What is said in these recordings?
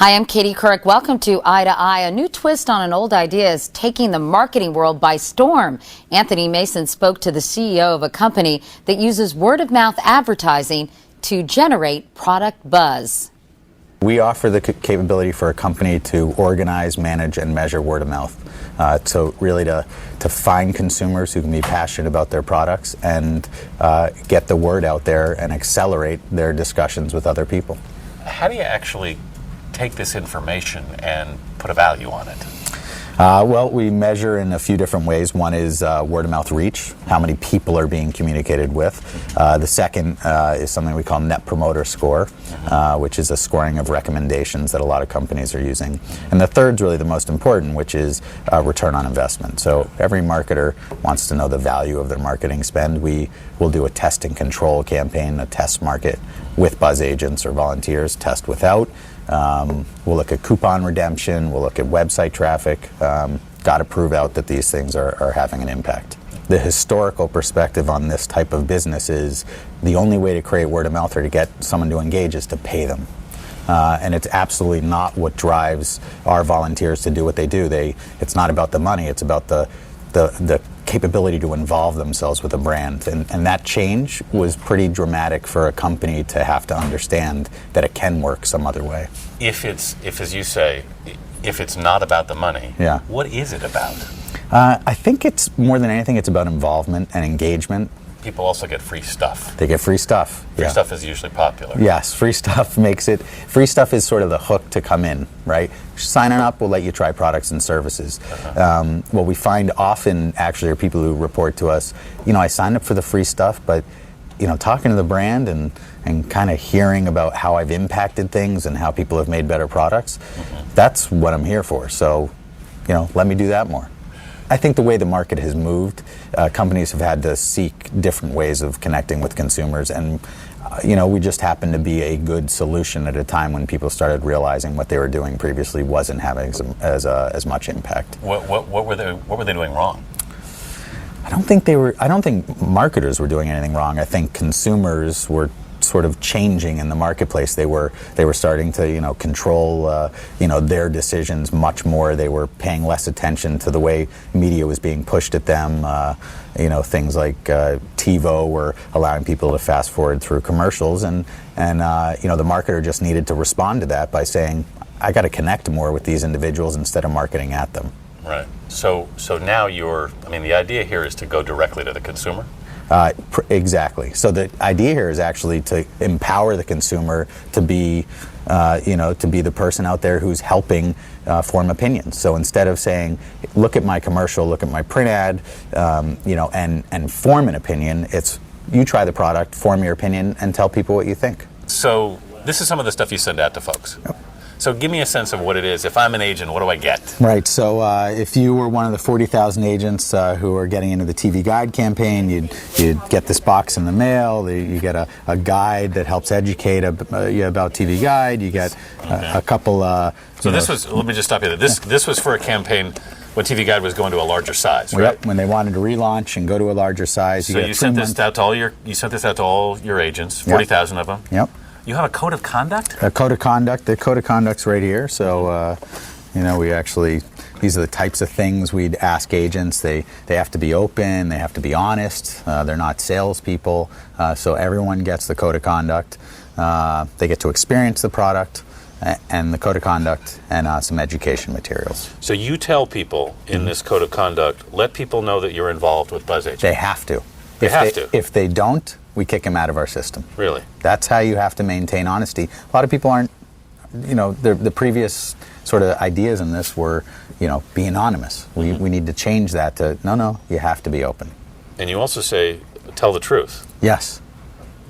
Hi, I'm Katie Couric. Welcome to Eye to Eye. A new twist on an old idea is taking the marketing world by storm. Anthony Mason spoke to the CEO of a company that uses word-of-mouth advertising to generate product buzz. We offer the capability for a company to organize, manage, and measure word of mouth. So really to find consumers who can be passionate about their products and get the word out there and accelerate their discussions with other people. How do you actually take this information and put a value on it? Well, we measure in a few different ways. One is word-of-mouth reach, how many people are being communicated with. The second is something we call Net Promoter Score, which is a scoring of recommendations that a lot of companies are using. And the third is really the most important, which is return on investment. So every marketer wants to know the value of their marketing spend. We will do a test and control campaign, a test market with buzz agents or volunteers, test without. We'll look at coupon redemption, we'll look at website traffic. Got to prove out that these things are having an impact. The historical perspective on this type of business is the only way to create word of mouth or to get someone to engage is to pay them. And it's absolutely not what drives our volunteers to do what they do. It's not about the money, it's about the capability to involve themselves with a brand. And that change was pretty dramatic for a company to have to understand that it can work some other way. If as you say, if it's not about the money, yeah. What is it about? I think it's more than anything, it's about involvement and engagement. People also get free stuff. They get free stuff. Free stuff is usually popular. Yes, free stuff is sort of the hook to come in, right? Signing up, we'll let you try products and services. What we find often actually are people who report to us, I signed up for the free stuff, but talking to the brand and kind of hearing about how I've impacted things and how people have made better products, that's what I'm here for. So, let me do that more. I think the way the market has moved, companies have had to seek different ways of connecting with consumers, and we just happened to be a good solution at a time when people started realizing what they were doing previously wasn't having as much impact. What were they doing wrong? I don't think marketers were doing anything wrong. I think consumers were sort of changing in the marketplace. They were starting to control their decisions much more. They were paying less attention to the way media was being pushed at them. Things like TiVo were allowing people to fast forward through commercials, and the marketer just needed to respond to that by saying, I got to connect more with these individuals instead of marketing at them. Right. So now the idea here is to go directly to the consumer? Exactly. So the idea here is actually to empower the consumer to be, to be the person out there who's helping form opinions. So instead of saying, look at my commercial, look at my print ad, and form an opinion, it's you try the product, form your opinion, and tell people what you think. So this is some of the stuff you send out to folks. Yep. So give me a sense of what it is. If I'm an agent, what do I get? Right. So if you were one of the 40,000 agents who are getting into the TV Guide campaign, you'd get this box in the mail. You get a guide that helps educate you about TV Guide. You get a couple. So this was. Let me just stop you there. This was for a campaign when TV Guide was going to a larger size, right? Yep. When they wanted to relaunch and go to a larger size. So you sent this out to all your agents, 40,000 of them. Yep. You have a code of conduct? A code of conduct. The code of conduct's right here. So, we actually, these are the types of things we'd ask agents. They have to be open. They have to be honest. They're not salespeople. So everyone gets the code of conduct. They get to experience the product and the code of conduct and some education materials. So you tell people in this code of conduct, let people know that you're involved with Buzz Agent. They have to. If they don't, we kick them out of our system. Really? That's how you have to maintain honesty. A lot of people aren't, the previous sort of ideas in this were, be anonymous. We need to change that to, no, you have to be open. And you also say, tell the truth. Yes.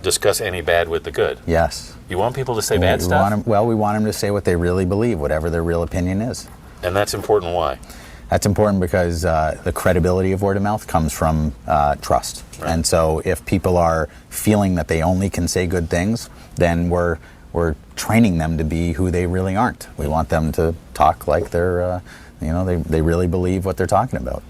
Discuss any bad with the good. Yes. You want people to say bad stuff? We want them to say what they really believe, whatever their real opinion is. And that's important. Why? That's important because the credibility of word of mouth comes from trust. Right. And so if people are feeling that they only can say good things, then we're training them to be who they really aren't. We want them to talk like they're, they really believe what they're talking about.